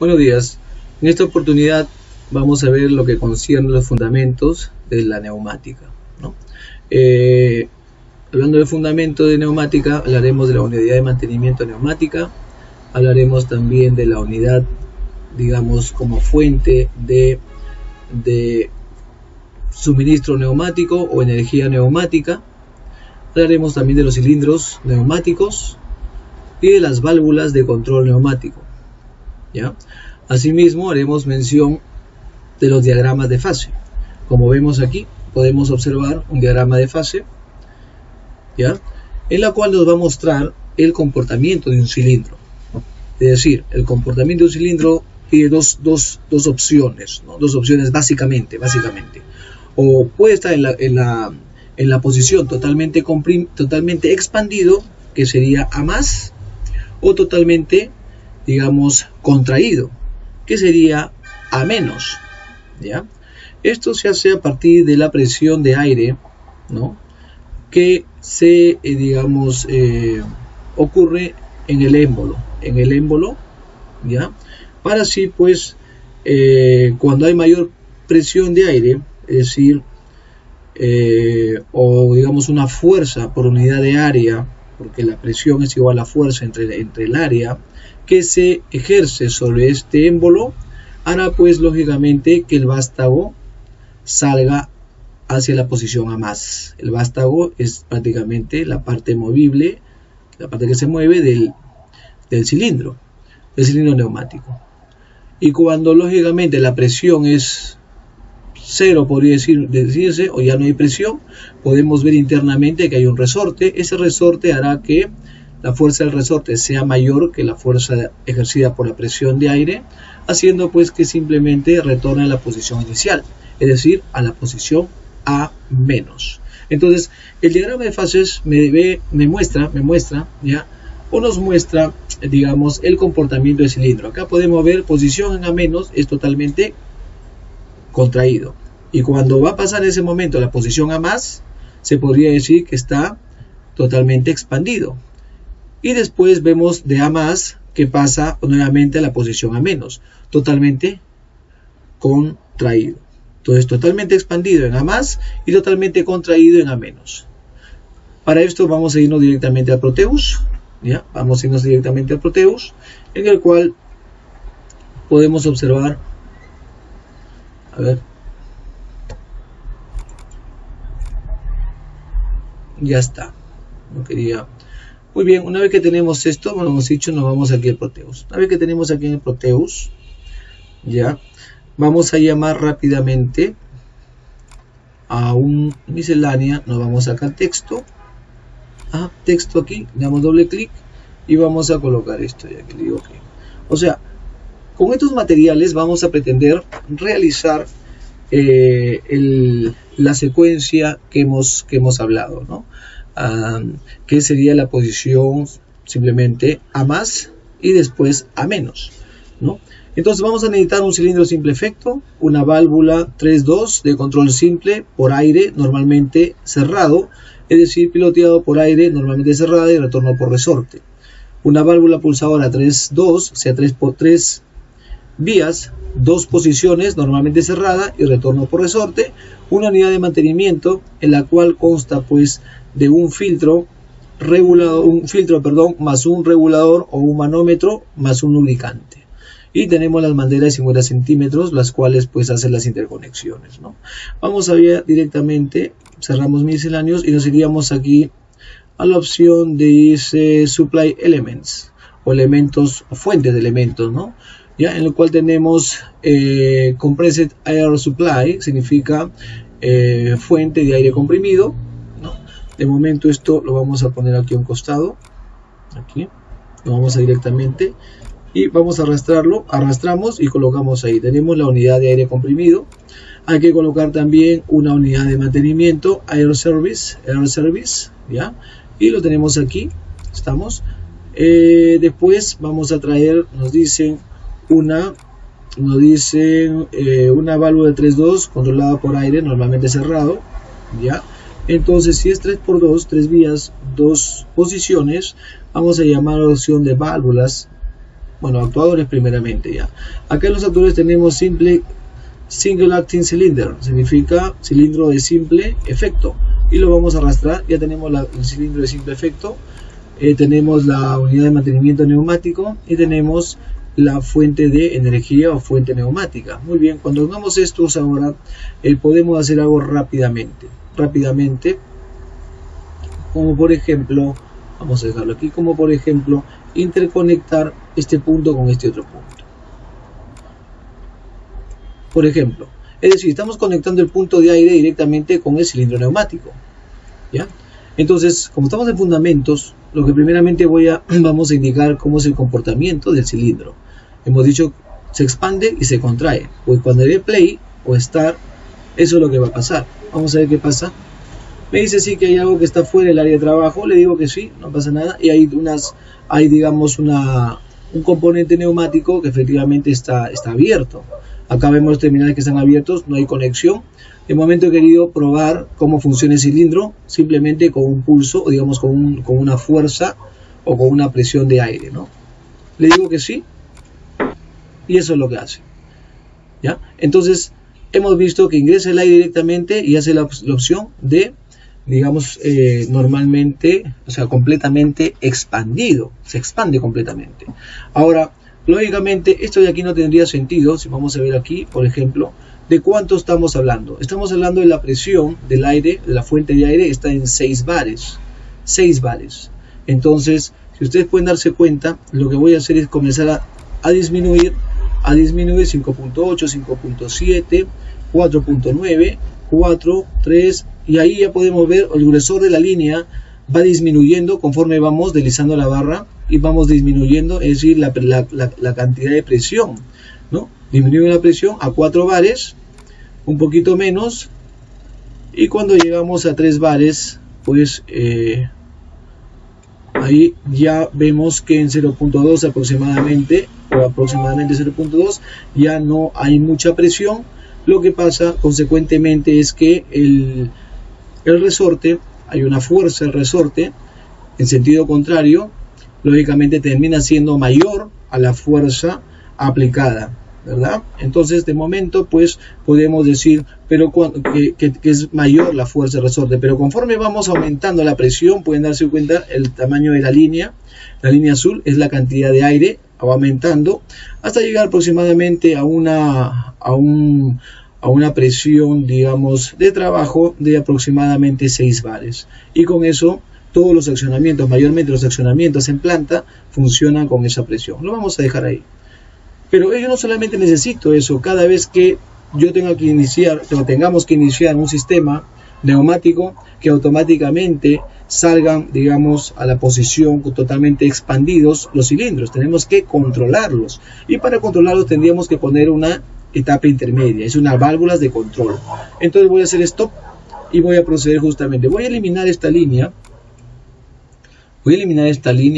Buenos días. En esta oportunidad vamos a ver lo que concierne los fundamentos de la neumática, ¿no? Hablando de fundamento de neumática, hablaremos de la unidad de mantenimiento neumática, hablaremos también de la unidad, digamos, como fuente de suministro neumático o energía neumática. Hablaremos también de los cilindros neumáticos y de las válvulas de control neumático, ¿ya? Asimismo, haremos mención de los diagramas de fase. Como vemos aquí, podemos observar un diagrama de fase, ¿ya?, en la cual nos va a mostrar el comportamiento de un cilindro. Es decir, el comportamiento de un cilindro tiene dos opciones, ¿no? Dos opciones básicamente. O puede estar en la posición totalmente expandido, que sería A más, o totalmente, digamos, contraído, que sería A menos, ¿ya? Esto se hace a partir de la presión de aire, ¿no?, que se, digamos, ocurre en el émbolo, ¿ya? Para así, pues, cuando hay mayor presión de aire, es decir, o digamos una fuerza por unidad de área, porque la presión es igual a la fuerza entre el área que se ejerce sobre este émbolo, hará pues lógicamente que el vástago salga hacia la posición A más. El vástago es prácticamente la parte movible, la parte que se mueve del cilindro neumático. Y cuando lógicamente la presión es cero, podría decirse, o ya no hay presión, podemos ver internamente que hay un resorte. Ese resorte hará que la fuerza del resorte sea mayor que la fuerza ejercida por la presión de aire, haciendo pues que simplemente retorne a la posición inicial, es decir, a la posición A menos. Entonces, el diagrama de fases me muestra, ¿ya?, o nos muestra, digamos, el comportamiento del cilindro. Acá podemos ver posición en A menos es totalmente contraído, y cuando va a pasar ese momento a la posición A más, se podría decir que está totalmente expandido. Y después vemos de A más que pasa nuevamente a la posición A menos, totalmente contraído. Entonces, totalmente expandido en A más y totalmente contraído en A menos. Para esto vamos a irnos directamente al Proteus, ¿ya? Vamos a irnos directamente al Proteus, en el cual podemos observar, a ver, ya está, no quería. Muy bien, una vez que tenemos esto, como hemos dicho, nos vamos aquí al Proteus. Una vez que tenemos aquí en el Proteus, ya, vamos a llamar rápidamente a un miscelánea. Nos vamos acá al texto, texto aquí, le damos doble clic y vamos a colocar esto, ya que le digo que, o sea, con estos materiales vamos a pretender realizar la secuencia que hemos hablado, ¿no? Que sería la posición simplemente A más y después A menos, ¿no? Entonces vamos a necesitar un cilindro simple efecto, una válvula 3.2 de control simple por aire normalmente cerrado, es decir, piloteado por aire normalmente cerrada y retorno por resorte. Una válvula pulsadora 3.2, o sea, 3x3 vías, 2 posiciones normalmente cerrada y retorno por resorte. Una unidad de mantenimiento en la cual consta pues de un filtro más un regulador o un manómetro más un lubricante. Y tenemos las mangueras de 50 centímetros, las cuales pues hacen las interconexiones, ¿no? Vamos a ver directamente, cerramos misceláneos y nos iríamos aquí a la opción de Supply Elements, o elementos, o fuentes de elementos, ¿no? Ya, en lo cual tenemos Compressed Air Supply, significa fuente de aire comprimido, ¿no? De momento esto lo vamos a poner aquí a un costado, aquí, lo vamos a directamente y vamos a arrastrarlo, arrastramos y colocamos ahí. Tenemos la unidad de aire comprimido. Hay que colocar también una unidad de mantenimiento, Air Service, ¿ya? Y lo tenemos aquí, estamos. Después vamos a traer, nos dicen una válvula de 3.2 controlada por aire normalmente cerrado, ¿ya? Entonces, si es 3x2, 3 vías, 2 posiciones, vamos a llamar a la opción de válvulas bueno, actuadores primeramente ya. Acá en los actuadores tenemos Single Acting Cylinder, significa cilindro de simple efecto, y lo vamos a arrastrar. Ya tenemos el cilindro de simple efecto, tenemos la unidad de mantenimiento neumático y tenemos la fuente de energía o fuente neumática. Muy bien, cuando hagamos esto ahora podemos hacer algo rápidamente, como por ejemplo, vamos a dejarlo aquí, como por ejemplo interconectar este punto con este otro punto. Por ejemplo, es decir, estamos conectando el punto de aire directamente con el cilindro neumático, ¿ya? Entonces, como estamos en fundamentos, lo que primeramente vamos a indicar cómo es el comportamiento del cilindro. Hemos dicho, se expande y se contrae. Pues cuando dé play o start, eso es lo que va a pasar. Vamos a ver qué pasa. Me dice sí que hay algo que está fuera del área de trabajo. Le digo que sí, no pasa nada. Y hay digamos un componente neumático que efectivamente está abierto. Acá vemos los terminales que están abiertos, no hay conexión. De momento he querido probar cómo funciona el cilindro, simplemente con un pulso, o digamos con una fuerza o con una presión de aire, ¿no? Le digo que sí, y eso es lo que hace, ¿ya? Entonces, hemos visto que ingresa el aire directamente y hace la opción de, digamos, normalmente, o sea, completamente expandido, se expande completamente. Ahora, lógicamente, esto de aquí no tendría sentido si vamos a ver aquí, por ejemplo, ¿de cuánto estamos hablando? Estamos hablando de la presión del aire, de la fuente de aire, está en 6 bares. 6 bares. Entonces, si ustedes pueden darse cuenta, lo que voy a hacer es comenzar a disminuir 5.8, 5.7, 4.9, 4, 3, y ahí ya podemos ver el gruesor de la línea va disminuyendo conforme vamos deslizando la barra y vamos disminuyendo, es decir, la cantidad de presión, ¿no? Disminuye la presión a 4 bares, un poquito menos, y cuando llegamos a 3 bares, pues ahí ya vemos que en 0.2 aproximadamente, o aproximadamente 0.2, ya no hay mucha presión. Lo que pasa consecuentemente es que el resorte, hay una fuerza del resorte en sentido contrario, lógicamente termina siendo mayor a la fuerza aplicada, ¿verdad? Entonces, de momento, pues podemos decir que es mayor la fuerza del resorte, pero conforme vamos aumentando la presión, pueden darse cuenta el tamaño de la línea azul es la cantidad de aire, va aumentando hasta llegar aproximadamente a una presión, digamos, de trabajo de aproximadamente 6 bares, y con eso todos los accionamientos, mayormente los accionamientos en planta, funcionan con esa presión. Lo vamos a dejar ahí. Pero yo no solamente necesito eso, cada vez que yo tengamos que iniciar un sistema neumático, que automáticamente salgan, digamos, a la posición totalmente expandidos los cilindros. Tenemos que controlarlos, y para controlarlos tendríamos que poner una etapa intermedia, es unas válvulas de control. Entonces voy a hacer stop y voy a proceder justamente, voy a eliminar esta línea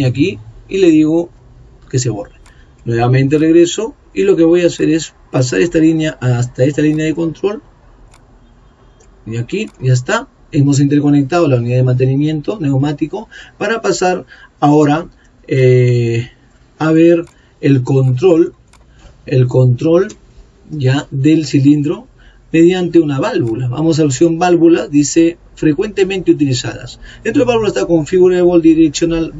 aquí y le digo que se borre. Nuevamente regreso y lo que voy a hacer es pasar esta línea hasta esta línea de control, y aquí ya está, hemos interconectado la unidad de mantenimiento neumático para pasar ahora a ver el control ya del cilindro mediante una válvula. Vamos a la opción válvula, dice frecuentemente utilizadas. Dentro de válvula está Configurable Directional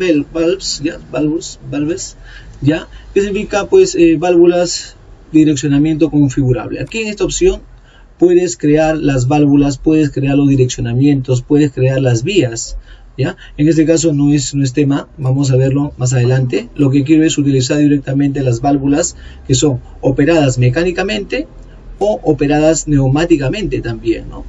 Valves, ya, que significa pues válvulas direccionamiento configurable. Aquí en esta opción puedes crear las válvulas, puedes crear los direccionamientos, puedes crear las vías, ¿ya? En este caso no es tema, vamos a verlo más adelante. Lo que quiero es utilizar directamente las válvulas que son operadas mecánicamente o operadas neumáticamente también, ¿no?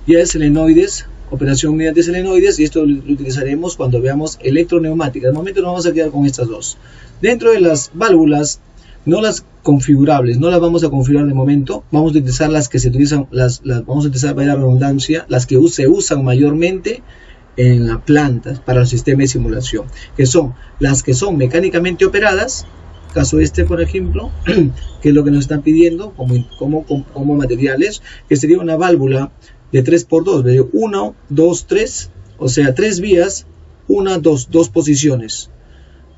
Ya es solenoides, operación mediante solenoides, y esto lo utilizaremos cuando veamos electroneumática. De momento nos vamos a quedar con estas dos. Dentro de las válvulas, no las configurables, no las vamos a configurar de momento, vamos a utilizar las que se utilizan, vamos a utilizar para la redundancia, las que se usan mayormente en la planta para los sistemas de simulación, que son las que son mecánicamente operadas, caso este por ejemplo, que es lo que nos están pidiendo como materiales, que sería una válvula de 3x2, de 1, 2, 3, o sea 3 vías, 1, 2 posiciones,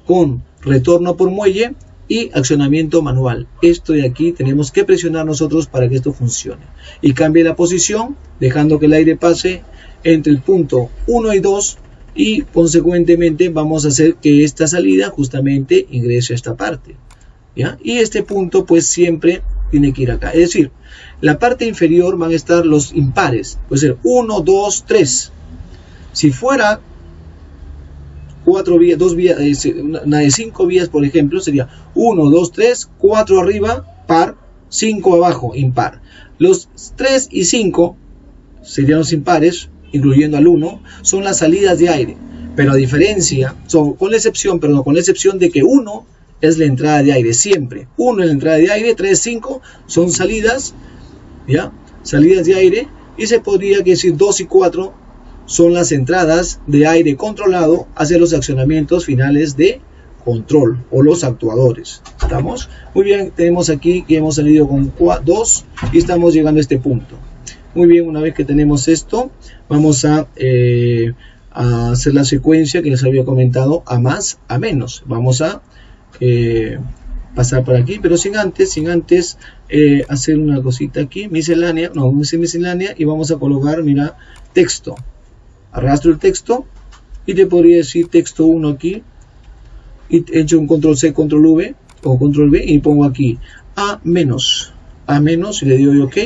con retorno por muelle y accionamiento manual. Esto de aquí tenemos que presionar nosotros para que esto funcione. Y cambie la posición, dejando que el aire pase entre el punto 1 y 2 y consecuentemente vamos a hacer que esta salida justamente ingrese a esta parte, ¿ya? Y este punto pues siempre tiene que ir acá. Es decir, la parte inferior van a estar los impares. Puede ser 1, 2, 3. Si fuera 4 vías, 2 vías, una de 5 vías, por ejemplo, sería 1, 2, 3, 4 arriba, par, 5 abajo, impar. Los 3 y 5 serían los impares, incluyendo al 1, son las salidas de aire. Pero a diferencia, con la excepción de que 1 es la entrada de aire, siempre. 1 es la entrada de aire, 3, 5 son salidas, ¿ya? Salidas de aire, y se podría decir 2 y 4 son las entradas de aire controlado hacia los accionamientos finales de control o los actuadores. ¿Estamos? Muy bien, tenemos aquí que hemos salido con 2 y estamos llegando a este punto. Muy bien, una vez que tenemos esto, vamos a hacer la secuencia que les había comentado, a más, a menos. Vamos a pasar por aquí, pero sin antes hacer una cosita aquí, miscelánea, y vamos a colocar, mira, texto. Arrastro el texto y te podría decir texto 1 aquí y he hecho un control C, control V o control V y pongo aquí A menos y le doy OK.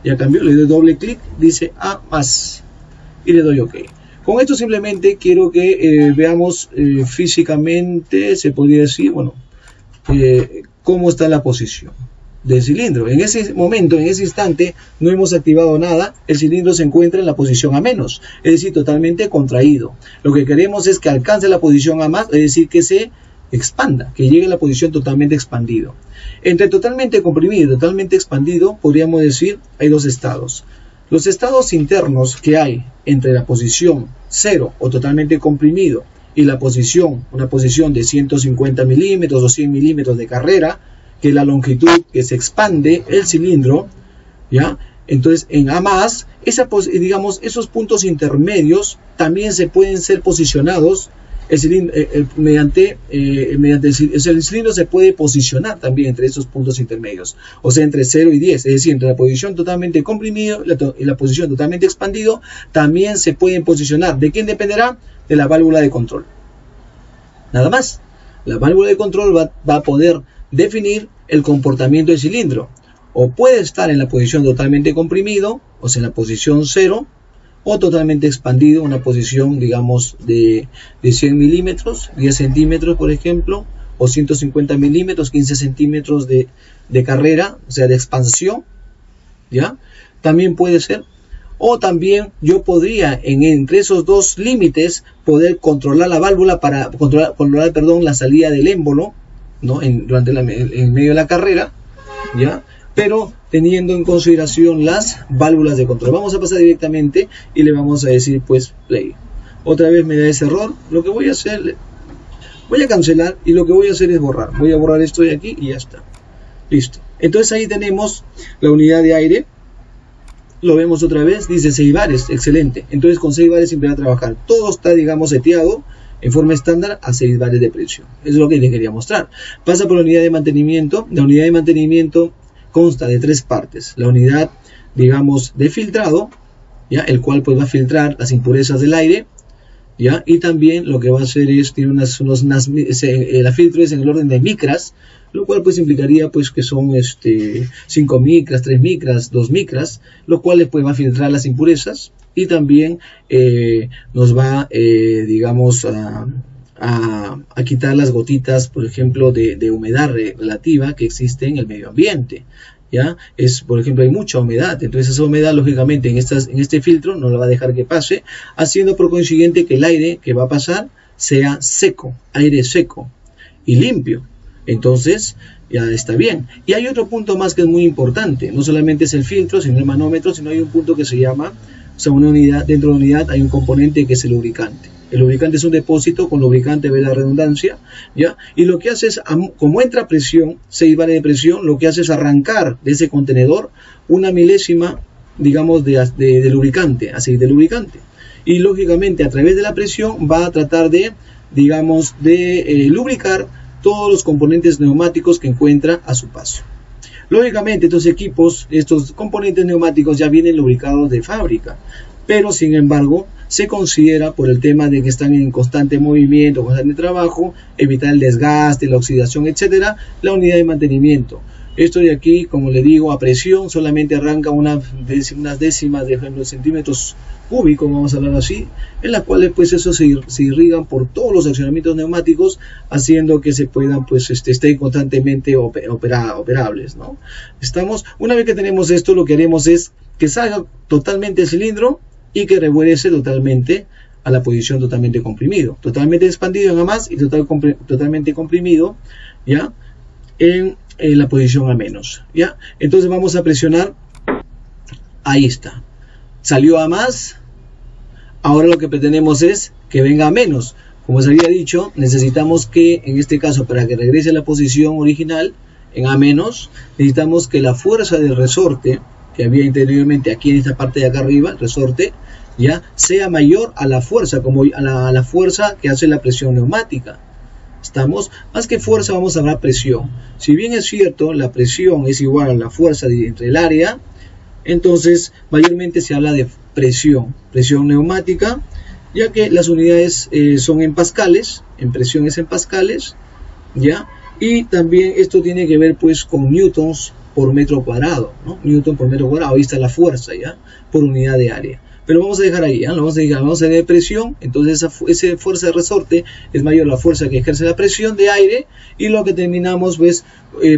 Ya cambió, le doy doble clic, dice A más y le doy OK. Con esto simplemente quiero que veamos físicamente, se podría decir, bueno, cómo está la posición del cilindro. En ese momento, en ese instante, no hemos activado nada, el cilindro se encuentra en la posición A menos, es decir, totalmente contraído. Lo que queremos es que alcance la posición A más, es decir, que se expanda, que llegue a la posición totalmente expandido. Entre totalmente comprimido y totalmente expandido, podríamos decir, hay dos estados. Los estados internos que hay entre la posición 0 o totalmente comprimido y la posición, una posición de 150 milímetros o 100 milímetros de carrera, que es la longitud que se expande el cilindro, ¿ya? Entonces en A+, digamos, esos puntos intermedios también se pueden ser posicionados, el cilindro se puede posicionar también entre esos puntos intermedios, o sea, entre 0 y 10, es decir, entre la posición totalmente comprimido y la posición totalmente expandido, también se pueden posicionar. ¿De quién dependerá? De la válvula de control. Nada más. La válvula de control va a poder definir el comportamiento del cilindro. O puede estar en la posición totalmente comprimido, o sea, en la posición 0, o totalmente expandido, una posición, digamos, de 100 milímetros, 10 centímetros, por ejemplo, o 150 milímetros, 15 centímetros de carrera, o sea, de expansión, ¿ya? También puede ser. O también yo podría, entre esos dos límites, poder controlar la válvula para controlar, la salida del émbolo, ¿no? en medio de la carrera, ¿ya? Pero teniendo en consideración las válvulas de control. Vamos a pasar directamente y le vamos a decir pues play. Otra vez me da ese error. Lo que voy a hacer, voy a cancelar y lo que voy a hacer es borrar. Voy a borrar esto de aquí y ya está. Listo. Entonces ahí tenemos la unidad de aire. Lo vemos otra vez, dice 6 bares, excelente. Entonces con 6 bares siempre va a trabajar. Todo está, digamos, seteado en forma estándar a 6 bares de presión. Eso es lo que les quería mostrar. Pasa por la unidad de mantenimiento. La unidad de mantenimiento consta de 3 partes. La unidad, digamos, de filtrado, ¿ya? El cual pues va a filtrar las impurezas del aire, ¿ya? Y también lo que va a hacer es, tiene la filtro es en el orden de micras, lo cual pues implicaría pues que son 5 micras, 3 micras, 2 micras, lo cual pues va a filtrar las impurezas y también nos va, digamos, a quitar las gotitas, por ejemplo, de humedad relativa que existe en el medio ambiente. ¿Ya? Por ejemplo, hay mucha humedad, entonces esa humedad lógicamente en este filtro no la va a dejar que pase, haciendo por consiguiente que el aire que va a pasar sea seco, aire seco y limpio. Entonces ya está bien. Y hay otro punto más que es muy importante, no solamente es el filtro, sino el manómetro, sino hay un punto que se llama, o sea, una unidad, dentro de la unidad hay un componente que es el lubricante. El lubricante es un depósito, con lubricante ve la redundancia, ¿ya? Y lo que hace es, como entra presión, 6 bares de presión, lo que hace es arrancar de ese contenedor una milésima, digamos, de lubricante, aceite de lubricante. Y lógicamente a través de la presión va a tratar de, digamos, de lubricar todos los componentes neumáticos que encuentra a su paso. Lógicamente estos equipos, estos componentes neumáticos ya vienen lubricados de fábrica, pero sin embargo se considera, por el tema de que están en constante movimiento, constante trabajo, evitar el desgaste, la oxidación, etcétera, la unidad de mantenimiento. Esto de aquí, como le digo, a presión solamente arranca unas décimas de centímetros cúbicos, vamos a hablar así, en las cuales pues eso se irrigan por todos los accionamientos neumáticos, haciendo que se puedan pues estén constantemente operables, ¿no? Una vez que tenemos esto, lo que haremos es que salga totalmente el cilindro y que regrese totalmente a la posición totalmente comprimido, totalmente expandido en A más y totalmente comprimido, ¿ya? En la posición A menos, ¿ya? Entonces vamos a presionar, ahí está, salió A más, ahora lo que pretendemos es que venga a menos. Como se había dicho, necesitamos que, en este caso, para que regrese a la posición original, en A menos, necesitamos que la fuerza del resorte, que había anteriormente aquí en esta parte de acá arriba, el resorte, ya sea mayor a la fuerza, a la fuerza que hace la presión neumática. Más que fuerza, vamos a hablar presión. Si bien es cierto, la presión es igual a la fuerza entre el área, entonces mayormente se habla de presión neumática, ya que las unidades son en pascales, en presiones en pascales, ¿ya? Y también esto tiene que ver pues con newtons por metro cuadrado, ¿no? Newton por metro cuadrado, ahí está la fuerza, ¿ya? Por unidad de área. Pero vamos a dejar ahí, ¿ya? Vamos a tener presión, entonces esa fuerza de resorte es mayor a la fuerza que ejerce la presión de aire, y lo que terminamos pues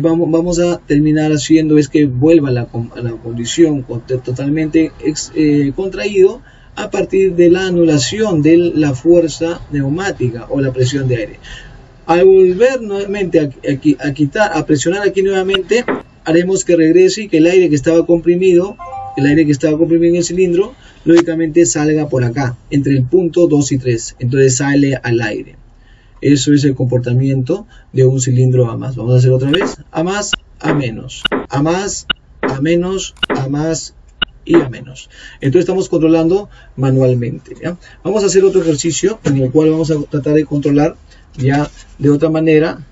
vamos a terminar haciendo es que vuelva a la condición totalmente contraído a partir de la anulación de la fuerza neumática o la presión de aire. Al volver nuevamente a presionar aquí nuevamente, haremos que regrese y que el aire que estaba comprimido en el cilindro, lógicamente salga por acá, entre el punto 2 y 3, entonces sale al aire. Eso es el comportamiento de un cilindro A más. Vamos a hacer otra vez, A más, A menos, A más, A menos, A más y A menos. Entonces estamos controlando manualmente, ¿ya? Vamos a hacer otro ejercicio en el cual vamos a tratar de controlar ya de otra manera,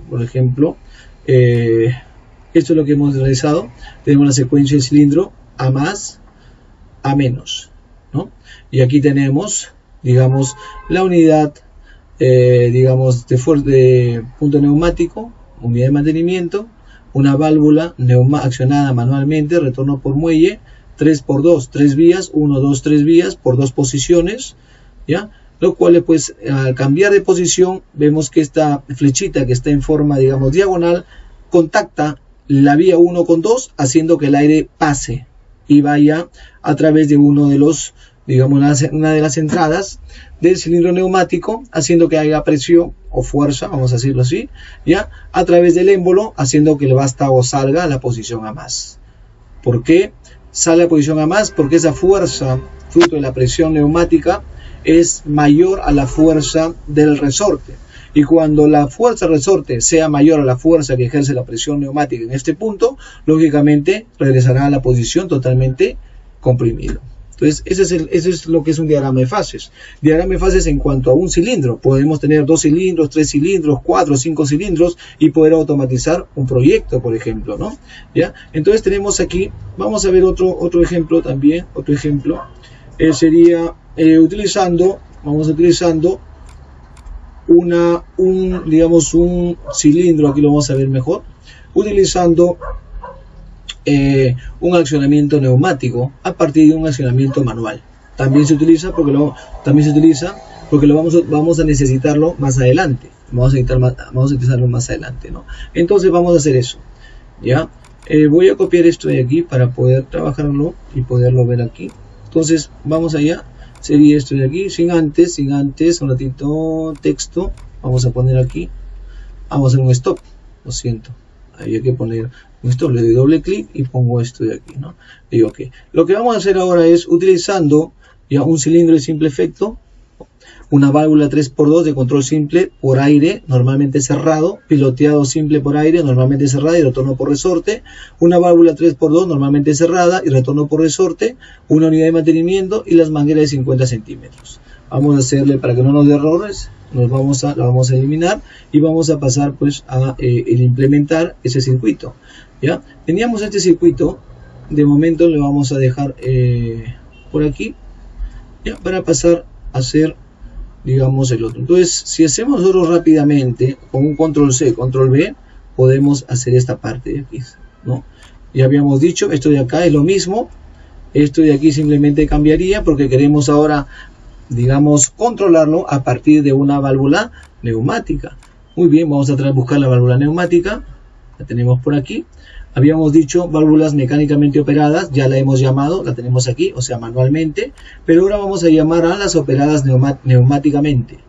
por ejemplo, esto es lo que hemos realizado. Tenemos la secuencia del cilindro A más, A menos, ¿no? Y aquí tenemos, digamos, la unidad, digamos, de punto neumático, unidad de mantenimiento, una válvula accionada manualmente, retorno por muelle, 3x2, 3 vías, 1, 2, 3 vías por 2 posiciones, ¿ya? Lo cual, pues, al cambiar de posición, vemos que esta flechita que está en forma, digamos, diagonal, contacta la vía 1 con 2, haciendo que el aire pase y vaya a través de uno de los, digamos, una de las entradas del cilindro neumático, haciendo que haya presión o fuerza, vamos a decirlo así, ya, a través del émbolo, haciendo que el vástago salga a la posición A más. ¿Por qué sale a la posición A más? Porque esa fuerza, fruto de la presión neumática, es mayor a la fuerza del resorte. Y cuando la fuerza resorte sea mayor a la fuerza que ejerce la presión neumática en este punto, lógicamente regresará a la posición totalmente comprimido. Entonces, ese es lo que es un diagrama de fases. Diagrama de fases en cuanto a un cilindro. Podemos tener 2 cilindros, 3 cilindros, 4, 5 cilindros y poder automatizar un proyecto, por ejemplo, ¿no? ¿Ya? Entonces tenemos aquí, vamos a ver otro ejemplo también. Otro ejemplo sería utilizando digamos un cilindro, aquí lo vamos a ver mejor, utilizando un accionamiento neumático a partir de un accionamiento manual. También se utiliza porque vamos a necesitarlo más adelante. Vamos a utilizarlo más adelante, ¿no? Entonces vamos a hacer eso, ¿ya? Voy a copiar esto de aquí para poder trabajarlo y poderlo ver aquí. Entonces vamos allá. Sería esto de aquí, sin antes, un ratito, texto, vamos a poner aquí, vamos a hacer un stop, lo siento, ahí hay que poner un stop, le doy doble clic y pongo esto de aquí, ¿no? Digo ok, lo que vamos a hacer ahora es, utilizando ya un cilindro de simple efecto, una válvula 3x2 de control simple por aire, normalmente cerrado, piloteado simple por aire, normalmente cerrada y retorno por resorte, una válvula 3x2 normalmente cerrada y retorno por resorte, una unidad de mantenimiento y las mangueras de 50 centímetros. Vamos a hacerle, para que no nos dé errores, la vamos a eliminar y vamos a pasar pues a el implementar ese circuito. ¿Ya? Teníamos este circuito, de momento le vamos a dejar por aquí, ¿ya? Para pasar a hacer, digamos, el otro. Entonces, si hacemos nosotros rápidamente con un control C, control V, podemos hacer esta parte de aquí, ¿no? Ya habíamos dicho, esto de acá es lo mismo, esto de aquí simplemente cambiaría porque queremos ahora, digamos, controlarlo a partir de una válvula neumática. Muy bien, vamos a buscar la válvula neumática, la tenemos por aquí. Habíamos dicho válvulas mecánicamente operadas, ya la hemos llamado, la tenemos aquí, o sea, manualmente, pero ahora vamos a llamar a las operadas neumáticamente.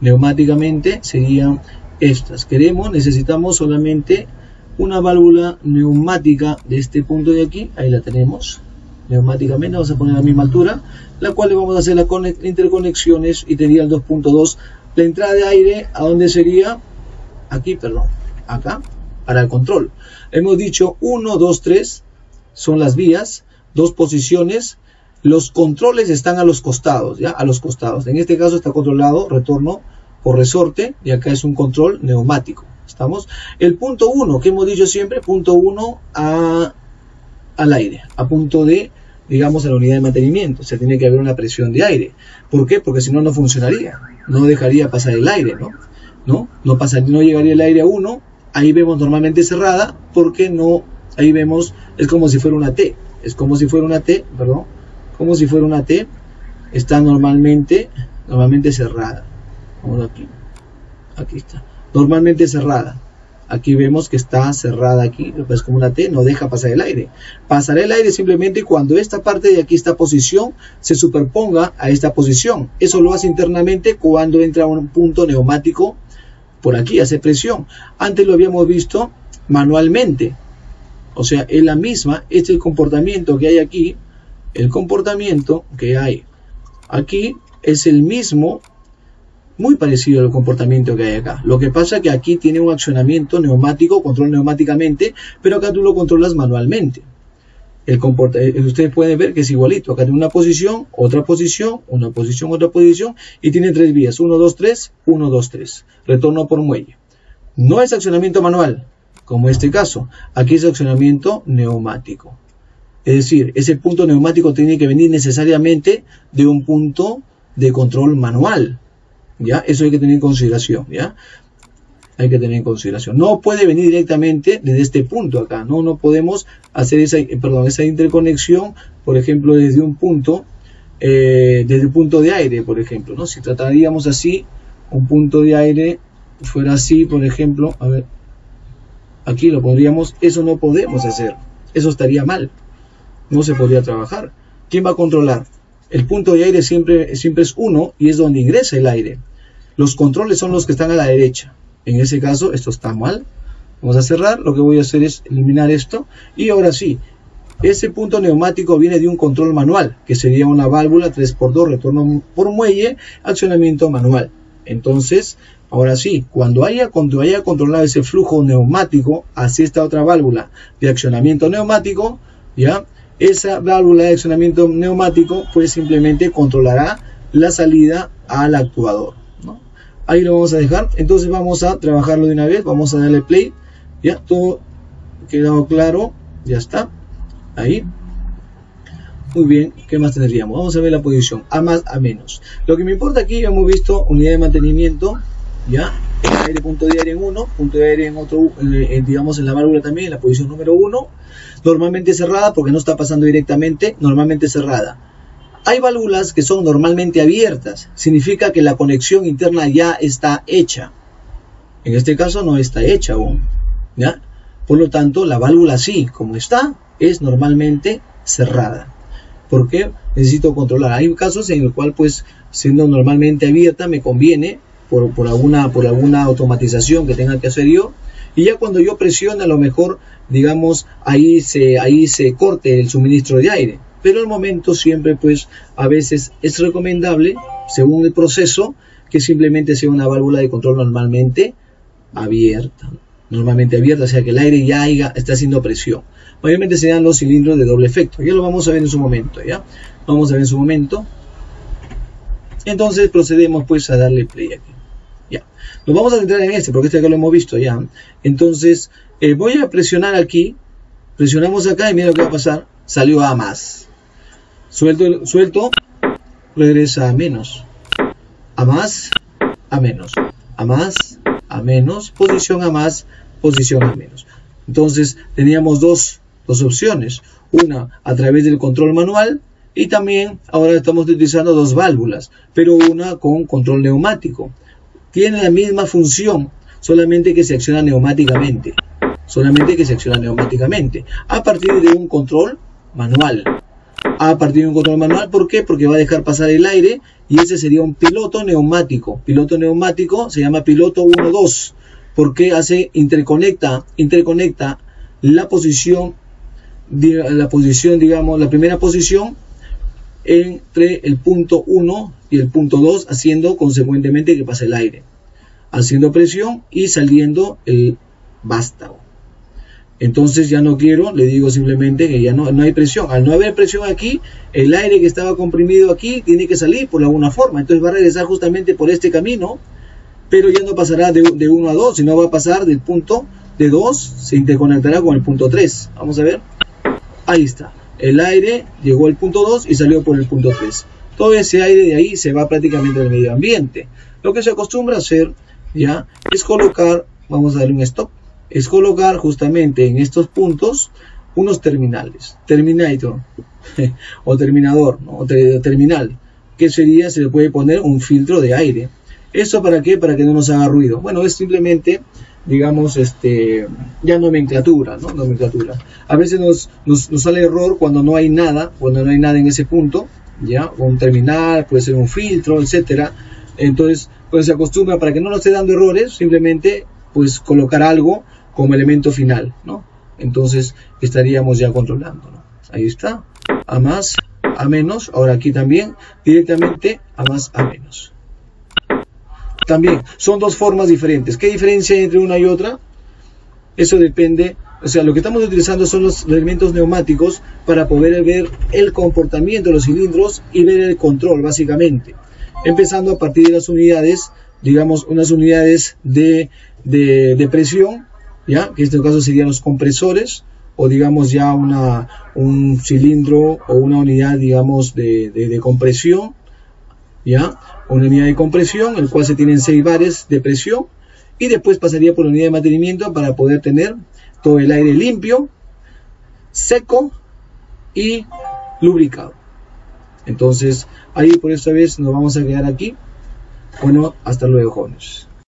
Neumáticamente serían estas. Necesitamos solamente una válvula neumática de este punto de aquí, ahí la tenemos, neumáticamente, vamos a poner a la misma altura, la cual le vamos a hacer las interconexiones y tendría el 2.2, la entrada de aire, ¿a dónde sería? Aquí, perdón, acá, para el control. Hemos dicho 1, 2, 3, son las vías, 2 posiciones, los controles están a los costados, ¿ya? A los costados. En este caso está controlado retorno por resorte y acá es un control neumático. ¿Estamos? El punto 1, que hemos dicho siempre, punto 1 al aire, a punto de, digamos, a la unidad de mantenimiento. O sea, tiene que haber una presión de aire. ¿Por qué? Porque si no, no funcionaría. No dejaría pasar el aire, ¿no? No llegaría el aire a 1. Ahí vemos normalmente cerrada, porque no, ahí vemos, es como si fuera una T. Es como si fuera una T, perdón. Como si fuera una T. Está normalmente cerrada. Vamos aquí. Aquí está. Normalmente cerrada. Aquí vemos que está cerrada aquí, es como una T, no deja pasar el aire. Pasará el aire simplemente cuando esta parte de aquí, esta posición, se superponga a esta posición. Eso lo hace internamente cuando entra un punto neumático por aquí, hace presión. Antes lo habíamos visto manualmente. O sea, es la misma, este es el comportamiento que hay aquí. El comportamiento que hay aquí es el mismo, muy parecido al comportamiento que hay acá. Lo que pasa es que aquí tiene un accionamiento neumático, control neumáticamente, pero acá tú lo controlas manualmente. Ustedes pueden ver que es igualito. Acá tiene una posición, otra posición, una posición, otra posición, y tiene 3 vías, 1, 2, 3, 1, 2, 3. Retorno por muelle. No es accionamiento manual, como este caso. Aquí es accionamiento neumático. Es decir, ese punto neumático tiene que venir necesariamente de un punto de control manual. ¿Ya? Eso hay que tener en consideración, ¿ya? Hay que tener en consideración. No puede venir directamente desde este punto acá, ¿no? No podemos hacer esa interconexión, por ejemplo, desde un punto, desde el punto de aire, por ejemplo, ¿no? Si trataríamos así, un punto de aire fuera así, por ejemplo, a ver, aquí lo pondríamos, eso no podemos hacer, eso estaría mal, no se podría trabajar. ¿Quién va a controlar? El punto de aire siempre es 1 y es donde ingresa el aire. Los controles son los que están a la derecha. En ese caso, esto está mal. Vamos a cerrar. Lo que voy a hacer es eliminar esto. Y ahora sí, ese punto neumático viene de un control manual, que sería una válvula 3x2, retorno por muelle, accionamiento manual. Entonces, ahora sí, cuando haya controlado ese flujo neumático hacia esta otra válvula de accionamiento neumático, ¿ya? Esa válvula de accionamiento neumático pues simplemente controlará la salida al actuador, ¿no? Ahí lo vamos a dejar. Entonces vamos a trabajarlo de una vez. Vamos a darle play. Ya todo quedado claro. Ya está. Ahí. Muy bien. ¿Qué más tendríamos? Vamos a ver la posición. A más, a menos. Lo que me importa aquí, hemos visto unidad de mantenimiento. Ya. Aire, punto de aire en 1. Punto de aire en otro. Digamos en la válvula también. En la posición número 1. Normalmente cerrada porque no está pasando directamente. Normalmente cerrada. Hay válvulas que son normalmente abiertas. Significa que la conexión interna ya está hecha. En este caso no está hecha aún, ¿ya? Por lo tanto, la válvula así como está es normalmente cerrada. ¿Por qué? Necesito controlar. Hay casos en el cual, pues, siendo normalmente abierta, me conviene por alguna automatización que tenga que hacer yo. Y ya cuando yo presione, a lo mejor, digamos, ahí se corte el suministro de aire. Pero al momento siempre, pues, a veces es recomendable, según el proceso, que simplemente sea una válvula de control normalmente abierta. Normalmente abierta, o sea que el aire ya está haciendo presión. Mayormente serían los cilindros de doble efecto. Ya lo vamos a ver en su momento, ¿ya? Vamos a ver en su momento. Entonces procedemos pues a darle play aquí. Ya, nos vamos a centrar en este porque este acá lo hemos visto ya. Entonces voy a presionar aquí, presionamos acá y mira lo que va a pasar, salió a más. Suelto, regresa a menos, a más, a menos, a más, a menos, posición a más, posición a menos. Entonces teníamos dos opciones, una a través del control manual y también ahora estamos utilizando dos válvulas, pero una con control neumático. Tiene la misma función, solamente que se acciona neumáticamente. A partir de un control manual. ¿Por qué? Porque va a dejar pasar el aire y ese sería un piloto neumático. Piloto neumático se llama piloto 1-2 porque interconecta la posición, digamos, la primera posición entre el punto 1 y el punto 2, haciendo consecuentemente que pase el aire, haciendo presión y saliendo el vástago. Entonces ya no quiero, le digo simplemente que ya no hay presión. Al no haber presión aquí, el aire que estaba comprimido aquí tiene que salir por alguna forma. Entonces va a regresar justamente por este camino, pero ya no pasará de 1 a 2, sino va a pasar del punto de 2, se interconectará con el punto 3. Vamos a ver. Ahí está. El aire llegó al punto 2 y salió por el punto 3. Todo ese aire de ahí se va prácticamente al medio ambiente. Lo que se acostumbra a hacer ya es colocar, vamos a darle un stop, es colocar justamente en estos puntos unos terminales, terminator o terminador, ¿no? O terminal, que sería, se le puede poner un filtro de aire. ¿Eso para qué? Para que no nos haga ruido. Bueno, es simplemente, digamos, ya nomenclatura, ¿no? Nomenclatura. A veces nos sale error cuando no hay nada, en ese punto, ya, un terminal, puede ser un filtro, etcétera. Entonces, pues se acostumbra, para que no nos esté dando errores, simplemente pues colocar algo como elemento final, ¿no? Entonces estaríamos ya controlando, ¿no? Ahí está, a más, a menos. Ahora aquí también directamente a más, a menos. También son dos formas diferentes. ¿Qué diferencia hay entre una y otra? Eso depende, o sea, lo que estamos utilizando son los elementos neumáticos para poder ver el comportamiento de los cilindros y ver el control, básicamente. Empezando a partir de las unidades, digamos, unas unidades de presión, ¿ya? Que en este caso serían los compresores, o digamos ya un cilindro o una unidad, digamos, de compresión, ¿ya? Una unidad de compresión, en el cual se tienen 6 bares de presión, y después pasaría por la unidad de mantenimiento para poder tener todo el aire limpio, seco y lubricado. Entonces, ahí por esta vez nos vamos a quedar aquí. Bueno, hasta luego, jóvenes.